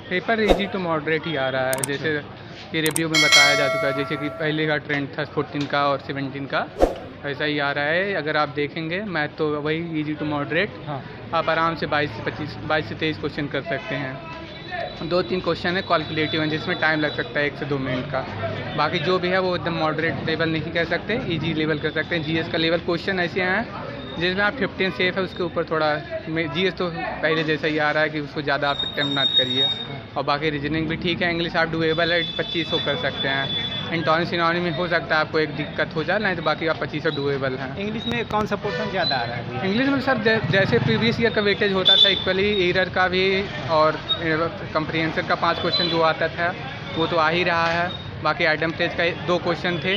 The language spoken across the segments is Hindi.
पेपर इजी टू मॉडरेट ही आ रहा है, जैसे कि रिव्यू में बताया जा चुका है। जैसे कि पहले का ट्रेंड था 14 का और 17 का, ऐसा ही आ रहा है। अगर आप देखेंगे मैथ तो वही इजी टू मॉडरेट, हाँ। आप आराम से 22 से 23 क्वेश्चन कर सकते हैं। 2-3 क्वेश्चन है कैलकुलेटिव हैं जिसमें टाइम लग सकता है 1 से 2 मिनट का। बाकी जो भी है वो एकदम मॉडरेट लेवल नहीं कह सकते, इजी लेवल कर सकते हैं। जीएस का लेवल क्वेश्चन ऐसे हैं जिसमें आप 15 सेफ है, उसके ऊपर थोड़ा जीएस तो पहले जैसा ही आ रहा है कि उसको ज़्यादा आप अटेम्प्ट मत करिए। और बाकी रीजनिंग भी ठीक है। इंग्लिश आप डुएबल है, 25 को कर सकते हैं। एंटोनी सिनोनी में हो सकता है आपको एक दिक्कत हो जाए, नहीं तो बाकी आप 25 डुएबल हैं। इंग्लिश में कौन सा पोर्शन ज़्यादा आ रहा है? इंग्लिश में सर जैसे प्रीवियस ईयर का वेटेज होता था इक्वली, एरर का भी और कंप्रीहेंसिव का 5 क्वेश्चन जो आता था वो तो आ ही रहा है। बाकी आइटम टेज का 2 क्वेश्चन थे,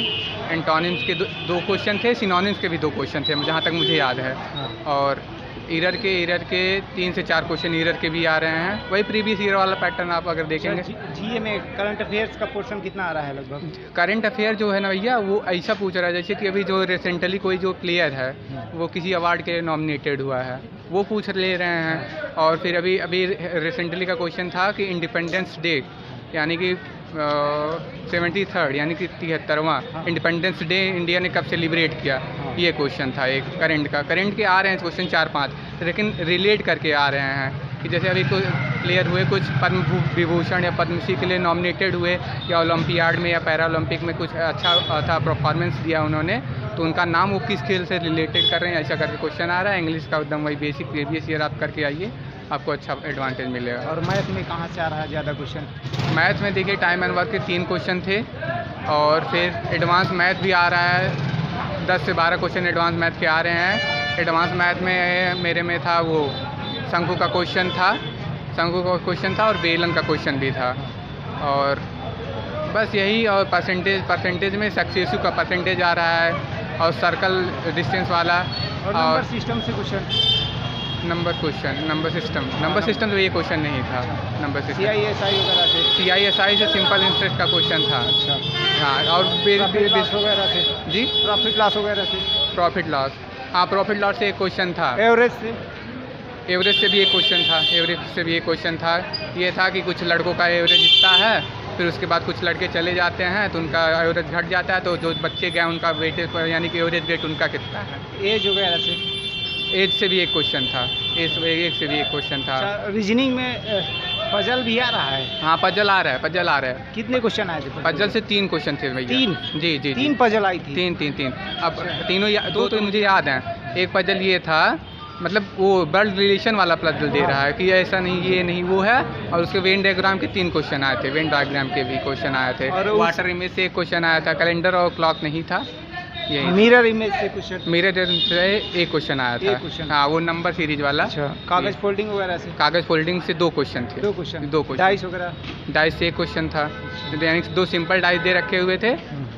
एंटोनिम्स के 2 क्वेश्चन थे, सिनोनिम्स के भी 2 क्वेश्चन थे जहाँ तक मुझे याद है। हाँ। और एरर के 3 से 4 क्वेश्चन एरर के भी आ रहे हैं। वही प्रीवियस ईयर वाला पैटर्न आप अगर देखेंगे। जीए में करंट अफेयर्स का पोर्शन कितना आ रहा है लगभग? करंट अफेयर जो है ना भैया, वो ऐसा पूछ रहा है जैसे कि अभी जो रिसेंटली कोई जो प्लेयर है वो किसी अवार्ड के लिए नॉमिनेटेड हुआ है, वो पूछ ले रहे हैं। और फिर अभी रिसेंटली का क्वेश्चन था कि इंडिपेंडेंस डे यानी कि 73rd यानी कि 73वां इंडिपेंडेंस डे इंडिया ने कब सेलिब्रेट किया, ये क्वेश्चन था एक करंट के आ रहे हैं क्वेश्चन 4-5, लेकिन रिलेट करके आ रहे हैं कि जैसे अभी कोई प्लेयर हुए, कुछ पद्म विभूषण या पद्मश्री के लिए नॉमिनेटेड हुए, या ओलंपियाड में या पैरा ओलंपिक में कुछ अच्छा था परफॉर्मेंस दिया उन्होंने, तो उनका नाम वो किस खेल से रिलेटेड कर रहे हैं, ऐसा करके क्वेश्चन आ रहा है। इंग्लिश का एकदम वही बेसिक प्रीवियस ईयर आप करके आइए, आपको अच्छा एडवांटेज मिलेगा। और मैथ में कहाँ से आ रहा है ज़्यादा क्वेश्चन? मैथ में देखिए टाइम एंड वर्क के 3 क्वेश्चन थे, और फिर एडवांस मैथ भी आ रहा है। 10 से 12 क्वेश्चन एडवांस मैथ के आ रहे हैं। एडवांस मैथ में मेरे में था वो शंकु का क्वेश्चन था और बेलन का क्वेश्चन भी था। और बस यही, और परसेंटेज में सक्सेसिव का परसेंटेज आ रहा है, और सर्कल डिस्टेंस वाला, और नंबर सिस्टम से क्वेश्चन, नंबर सिस्टम तो ये क्वेश्चन नहीं था। नंबर सिस्टम CISI से सिंपल इंटरेस्ट का क्वेश्चन था। अच्छा। हाँ, और वगैरह से जी प्रॉफिट लॉस वगैरह से, प्रॉफिट लॉस से एक क्वेश्चन था। एवरेज से भी एक क्वेश्चन था। ये था कि कुछ लड़कों का एवरेज इतना है, फिर उसके बाद कुछ लड़के चले जाते हैं तो उनका एवरेज घट जाता है, तो जो बच्चे गए उनका वेटेज यानी कि एवरेज वेट उनका कितना है। एज से भी एक क्वेश्चन था। रीजनिंग में पजल भी आ रहा है? हाँ, पजल आ रहा है। कितने क्वेश्चन आए थे? पजल से 3 क्वेश्चन थे भैया। 3? जी। 3 पजल आई थी? 3। अब तीनों 2 तो मुझे याद हैं। एक पजल ये था, मतलब वो ब्लड रिलेशन वाला पजल दे रहा है कि ऐसा नहीं, ये नहीं, वो है। और उसके वेन डायग्राम के 3 क्वेश्चन आए थे, वेन डायग्राम के भी क्वेश्चन आए थे। और वाटर इमेज से एक क्वेश्चन आया था, कैलेंडर और क्लॉक नहीं था। मिरर इमेज से क्वेश्चन? मिरर से एक क्वेश्चन आया था। हाँ, वो नंबर सीरीज वाला। अच्छा। कागज फोल्डिंग वगैरह से? कागज फोल्डिंग से 2 क्वेश्चन थे। 2 क्वेश्चन। डाइस वगैरह? डाइस से एक क्वेश्चन था, यानी 2 सिंपल डाइस दे रखे हुए थे,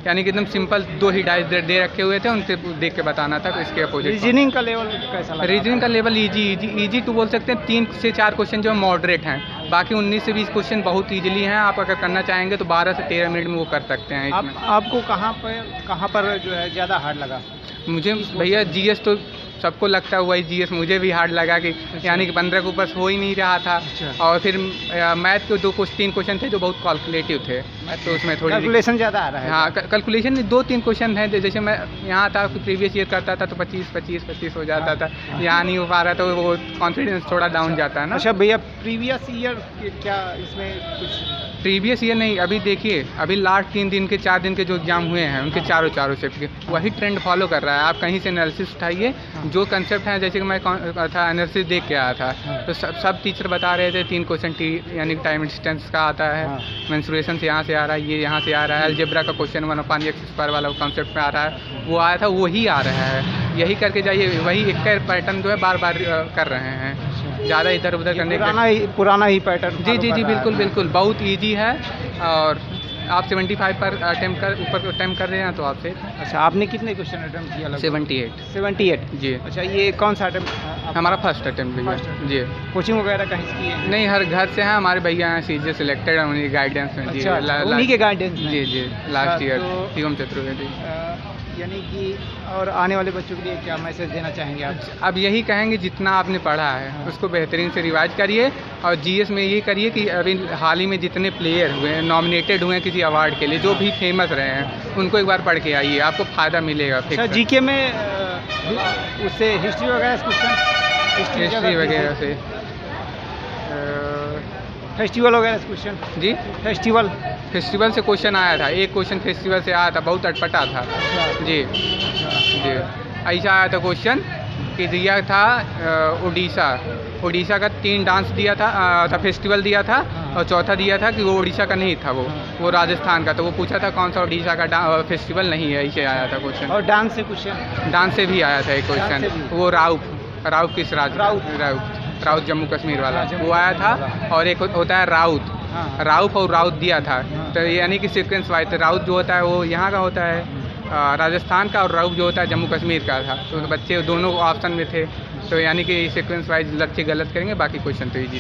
यानी कि एकदम सिंपल 2 ही डाइस दे रखे हुए थे, उनसे देख के बताना था। तो इसके अपोजिट रीजनिंग का लेवल कैसा लगा? रीजनिंग का लेवल इजी टू बोल सकते हैं। 3 से 4 क्वेश्चन जो मॉडरेट हैं, बाकी 19 से 20 क्वेश्चन बहुत ईजिली हैं। आप अगर करना चाहेंगे तो 12 से 13 मिनट में वो कर सकते हैं। आपको कहाँ पर जो है ज़्यादा हार्ड लगा? मुझे भैया जीएस तो सबको लगता है, वही जीएस मुझे भी हार्ड लगा कि यानी कि 15 के ऊपर हो ही नहीं रहा था। और फिर मैथ के 3 क्वेश्चन थे जो बहुत कैलकुलेटिव थे, तो उसमें थोड़ी कैलकुलेशन ज़्यादा आ रहा है। हाँ, कैलकुलेशन में 2-3 क्वेश्चन हैं। जैसे मैं यहाँ था, प्रीवियस ईयर करता था तो 25 हो जाता था, यहाँ नहीं हो पा रहा, तो वो कॉन्फिडेंस थोड़ा डाउन जाता है ना। अच्छा भैया, प्रीवियस ईयर क्या इसमें कुछ? प्रीवियस ईयर नहीं, अभी देखिए, अभी लास्ट 3 दिन के 4 दिन के जो एग्जाम हुए हैं उनके चारों शिफ्ट के वही ट्रेंड फॉलो कर रहा है। आप कहीं से एनालिसिस उठाइए, जो कंसेप्ट हैं, जैसे कि मैं था एनालिसिस देख के आया था, तो सब टीचर बता रहे थे 3 क्वेश्चन यानी कि टाइम डिस्टेंस का आता है, मेंस्ट्रुएशन से यहाँ से आ रहा है, ये यहाँ से आ रहा है, अलजेब्रा का क्वेश्चन 1/x² वाला कॉन्सेप्ट में आ रहा है, वो आया था, वही आ रहा है। यही करके जाइए, वही एक पैटर्न जो है बार बार कर रहे हैं, ज़्यादा इधर उधर करने का पुराना ही पैटर्न। जी, बिल्कुल बहुत ईजी है। और आप 75 पर अटेम्प्ट कर रहे हैं तो आपसे। अच्छा, आपने कितने क्वेश्चन अटेम्प्ट किया? 78 जी। अच्छा, ये कौन सा अटेम्प्ट? हमारा फर्स्ट अटेम्प्ट जी। कोचिंग वगैरह कहीं से की है? नहीं, हर घर से हैं, हमारे भैया हैं सीजे सिलेक्टेड उन्हीं गाइडेंस में। अच्छा, उन्हीं के गाइडेंस में? जी, लास्ट ईयर शिवम चतुर्वेदी। यानी कि और आने वाले बच्चों के लिए क्या मैसेज देना चाहेंगे आप? अब यही कहेंगे जितना आपने पढ़ा है उसको बेहतरीन से रिवाइज करिए और जीएस में यही करिए कि अभी हाल ही में जितने प्लेयर हुए हैं नॉमिनेटेड हुए हैं किसी अवार्ड के लिए जो भी फेमस रहे हैं उनको एक बार पढ़ के आइए, आपको फ़ायदा मिलेगा। अच्छा, जीके में उससे हिस्ट्री वगैरह क्वेश्चन, हिस्ट्री वगैरह से फेस्टिवल वगैरह क्वेश्चन जी, फेस्टिवल से क्वेश्चन आया था, एक क्वेश्चन फेस्टिवल से आया था, बहुत अटपटा था जी। ऐसा आया था क्वेश्चन कि दिया था उड़ीसा का 3 डांस दिया था, फेस्टिवल दिया था और चौथा दिया था कि वो उड़ीसा का नहीं था, वो राजस्थान का। तो वो पूछा था कौन सा उड़ीसा का फेस्टिवल नहीं है, ऐसे आया था क्वेश्चन। और डांस से क्वेश्चन, डांस से भी आया था एक क्वेश्चन, वो राउत किस राज्य, राउत जम्मू कश्मीर वाला वो आया था। और एक होता है राउत और राउत दिया था, तो यानी कि सीक्वेंस वाइज राउत जो होता है वो यहाँ का होता है राजस्थान का, और राउत जो होता है जम्मू कश्मीर का था। तो बच्चे दोनों ऑप्शन में थे, तो यानी कि सीक्वेंस वाइज बच्चे गलत करेंगे, बाकी क्वेश्चन तो ईजी।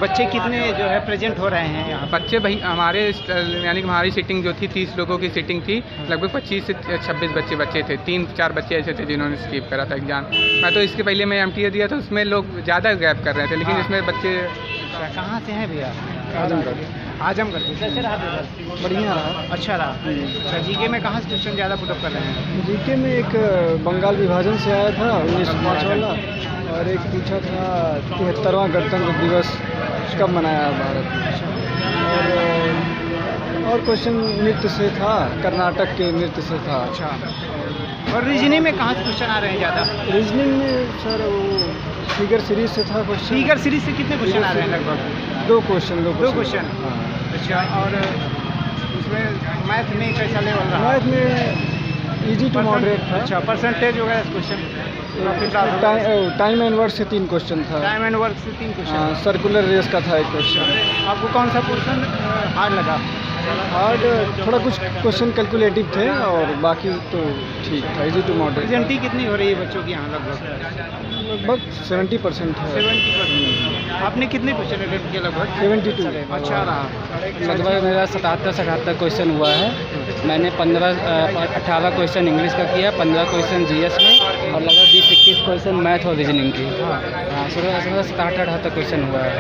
बच्चे कितने जो है प्रेजेंट हो रहे हैं यहाँ? बच्चे भाई हमारे यानी कि हमारी सीटिंग जो थी 30 लोगों की सीटिंग थी, लगभग 25 से 26 बच्चे थे। 3-4 बच्चे ऐसे थे जिन्होंने स्किप करा था एग्जाम। मैं तो इसके पहले मैं MTA दिया था, उसमें लोग ज़्यादा गैप कर रहे थे, लेकिन इसमें बच्चे। कहाँ से हैं भैया? आजमगढ़। कैसे रहा पेपर? बढ़िया रहा। अच्छा रहा। अच्छा, जीके में कहाँ से क्वेश्चन ज़्यादा पुटअप कर रहे हैं? जीके में एक बंगाल विभाजन से आया था 1905 वाला, और एक पूछा था 73वां गणतंत्र दिवस कब मनाया भारत में, और क्वेश्चन नृत्य से था, कर्नाटक के नृत्य से था। अच्छा, और रीजनिंग में कहाँ से क्वेश्चन आ रहे हैं ज़्यादा? रीजनिंग में सर वो फिगर सीरीज से था क्वेश्चन। फिगर सीरीज से कितने क्वेश्चन आ रहे हैं? लगभग 2 क्वेश्चन। हाँ। अच्छा, और उसमें मैथ में कैसा लेवल रहा? मैथ में इजी टू मॉडरेट था। अच्छा, परसेंटेज वगैरह क्वेश्चन, टाइम एंड वर्क से 3 क्वेश्चन था। टाइम एंड वर्क से 3 क्वेश्चन। सर्कुलर रेस का था एक क्वेश्चन। आपको कौन सा क्वेश्चन हार्ड लगा? हार्ड थोड़ा कुछ क्वेश्चन कैलकुलेटिव थे, और बाकी तो ठीक था, इजी टू मॉडरेट। प्रेजेंटी कितनी हो रही है बच्चों की यहाँ? लगभग 70% है। 70%। आपने कितने क्वेश्चन अटेम्प्ट किए? लगभग 72। अच्छा रहा। लगभग मेरा 77 क्वेश्चन हुआ है। मैंने 18 क्वेश्चन इंग्लिश का किया, 15 क्वेश्चन जीएस में, और लगभग 20-21 क्वेश्चन मैथ और रीजनिंग की। हाँ, 77-78 क्वेश्चन हुआ है।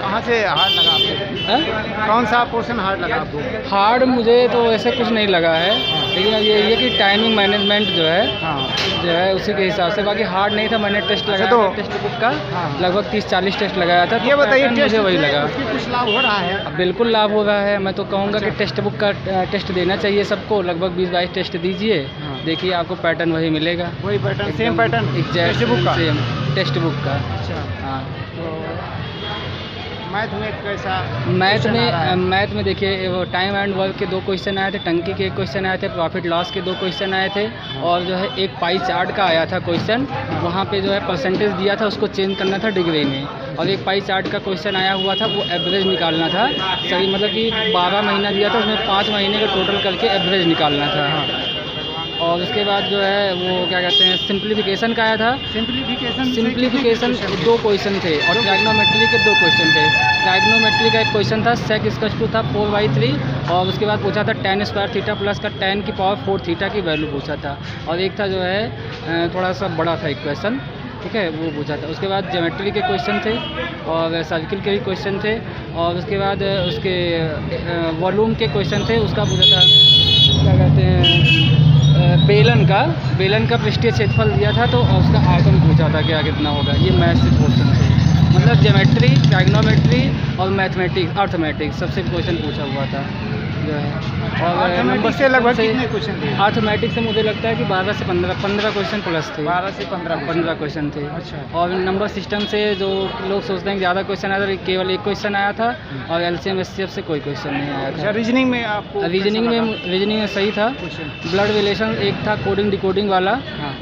कहाँ से हार्ड लगा आपको? कौन सा पोर्शन हार्ड लगा आपको? हार्ड मुझे तो ऐसे कुछ नहीं लगा है, लेकिन ये है कि टाइमिंग मैनेजमेंट जो है उसी के हिसाब से। बाकी हार्ड नहीं था। मैंने टेस्ट लगाया तो टेक्स्ट बुक का लगभग 30-40 टेस्ट लगाया था। ये बताइए, मुझे वही लगा। कुछ लाभ हो रहा है? अब बिल्कुल लाभ हो रहा है। मैं तो कहूँगा कि टेक्स्ट बुक का टेस्ट देना चाहिए सबको। लगभग 20-22 टेस्ट दीजिए, देखिए आपको पैटर्न वही मिलेगा। वही pattern, same pattern exact text book का? सेम टेक्स्ट बुक का। अच्छा, हाँ। तो मैथ में कैसा? मैथ में देखिए वो टाइम एंड वर्क के 2 क्वेश्चन आए थे, टंकी के 1 क्वेश्चन आए थे, प्रॉफिट लॉस के 2 क्वेश्चन आए थे, और जो है एक पाई चार्ट का आया था क्वेश्चन। वहाँ पे जो है परसेंटेज दिया था, उसको चेंज करना था डिग्री में। और एक पाई चार्ट का क्वेश्चन आया हुआ था, वो एवरेज निकालना था। सही मतलब कि 12 महीना दिया था, उसमें 5 महीने का टोटल करके एवरेज निकालना था। और उसके बाद जो है वो क्या कहते हैं, सिंप्लीफिकेशन का आया था। सिंप्लीफिकेशन 2 क्वेश्चन थे, और ट्राइग्नोमेट्री के 2 क्वेश्चन थे। ट्राइग्नोमेट्री का एक क्वेश्चन था, सेक इक्वल टू था 4/3, और उसके बाद पूछा था tan स्क्वायर थीटा प्लस का tan की पावर 4 थीटा की वैल्यू पूछा था। और एक था जो है थोड़ा सा बड़ा था एक क्वेश्चन, ठीक है, वो पूछा था। उसके बाद ज्योमेट्री के क्वेश्चन थे, और सर्किल के भी क्वेश्चन थे, और उसके बाद उसके वॉल्यूम के क्वेश्चन थे। उसका पूछा था क्या कहते हैं, बेलन का पृष्ठीय क्षेत्रफल दिया था, तो उसका आयतन पूछा था क्या कितना होगा। ये मैथ से क्वेश्चन थे। मतलब ज्योमेट्री, ट्राइग्नोमेट्री और मैथमेटिक्स, अर्थमेटिक्स सबसे क्वेश्चन पूछा हुआ था जो है। और नंबर से लगभग कितने क्वेश्चन थे? अर्थमेटिक्स से मुझे लगता है कि 12 से 15 क्वेश्चन प्लस थे। 12 से 15 क्वेश्चन थे। अच्छा। और नंबर सिस्टम से जो लोग सोचते हैं कि ज़्यादा क्वेश्चन आया था, केवल 1 क्वेश्चन आया था, और LCM SCF से कोई क्वेश्चन नहीं आया था। रीजनिंग में आपको? रीजनिंग में सही था। ब्लड रिलेशन एक था, कोडिंग डिकोडिंग वाला,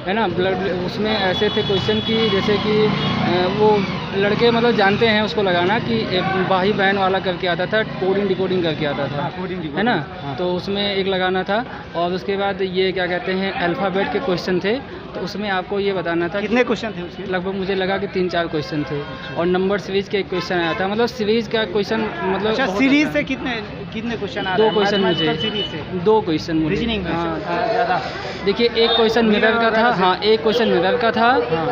है ना। ब्लड उसमें ऐसे थे क्वेश्चन की जैसे कि वो लड़के मतलब जानते हैं उसको लगाना कि भाई बहन वाला करके आता था, कोडिंग डिकोडिंग करके आता था, है ना। तो उसमें एक लगाना था। और उसके बाद ये क्या कहते हैं, अल्फ़ाबेट के क्वेश्चन थे, तो उसमें आपको ये बताना था। कितने क्वेश्चन थे उसके? लगभग मुझे लगा कि 3-4 क्वेश्चन थे। और नंबर सीरीज के एक क्वेश्चन आया था। मतलब सीरीज का क्वेश्चन मतलब अच्छा, सीरीज से कितने कितने क्वेश्चन आ दो रहे हैं क्वेश्चन मुझे मैथमेटिकल सीरीज से? दो क्वेश्चन मुझे रीजनिंग में हाँ ज़्यादा देखिए एक क्वेश्चन मिरर का था, हाँ एक क्वेश्चन मिरर का था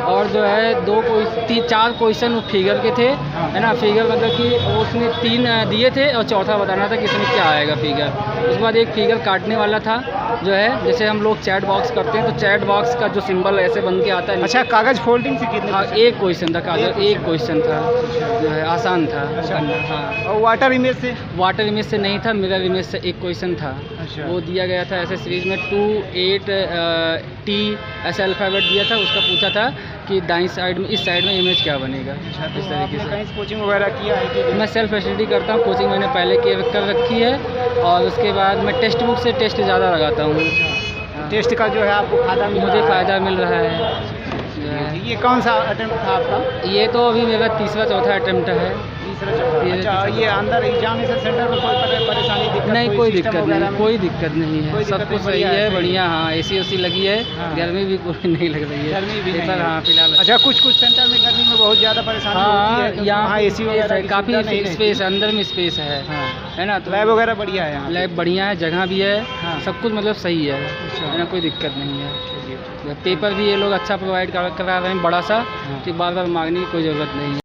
और जो है चार क्वेश्चन फिगर के थे, है ना। फिगर मतलब कि उसने 3 दिए थे और चौथा बताना था कि इसमें क्या आएगा फिगर। उसके बाद एक फिगर काटने वाला था, जो है जैसे हम लोग चैट बॉक्स करते हैं तो चैट बॉक्स का जो सिंबल ऐसे बन के आता है। अच्छा, कागज़ फोल्डिंग से कितने हाँ question? एक क्वेश्चन था कागज, एक क्वेश्चन था जो है आसान था। अच्छा। हाँ और वाटर इमेज से? वाटर इमेज से नहीं था, मिरर इमेज से एक क्वेश्चन था। अच्छा। वो दिया गया था ऐसे सीरीज में 2 8 T ऐसा अल्फ़ाबेट दिया था। उसका पूछा था कि दाईं साइड में इस साइड में इमेज क्या बनेगा, अच्छा, इस तो तरीके आपने से। कहीं से कोचिंग वगैरह किया है कि? मैं सेल्फ स्टडी करता हूँ, कोचिंग मैंने पहले कर रखी है और उसके बाद मैं टेक्स्ट बुक से टेस्ट ज़्यादा लगाता हूँ। हाँ। टेस्ट का जो है आपको फ़ायदा मिल मुझे रहा है? फ़ायदा मिल रहा है। ये कौन सा अटेम्प्ट था आपका? ये तो अभी मेरा तीसरा चौथा अटेम्प्ट है। तीसरा चौथा। ये अच्छा, ये अंदर एग्जामिनेशन सेंटर में कोई परेशानी दिक्कत? नहीं कोई सिस्टम दिक्कत वगैरह नहीं, में? कोई दिक्कत नहीं है, कोई सब दिक्कत कुछ नहीं, सही बढ़िया है, है, बढ़िया। हाँ एसी उसी लगी है, हाँ। गर्मी भी कोई नहीं लग रही है। गर्मी भी नहीं पेपर है। हाँ फिलहाल अच्छा, कुछ सेंटर में गर्मी में बहुत ज़्यादा परेशानी होती हाँ है तो यहाँ वहाँ एसी वगैरह की काफ़ी सुविधा नहीं स्पेस है, अंदर में स्पेस हाँ। है ना। तो लैब वगैरह बढ़िया है यहाँ? लैब बढ़िया है, जगह भी है, हाँ। सब कुछ मतलब सही है, अच्छा। है ना, कोई दिक्कत नहीं है। चलिए। पेपर भी ये लोग अच्छा प्रोवाइड करा रहे हैं, बड़ा सा, हाँ। कि बार बार मांगने की कोई ज़रूरत नहीं है।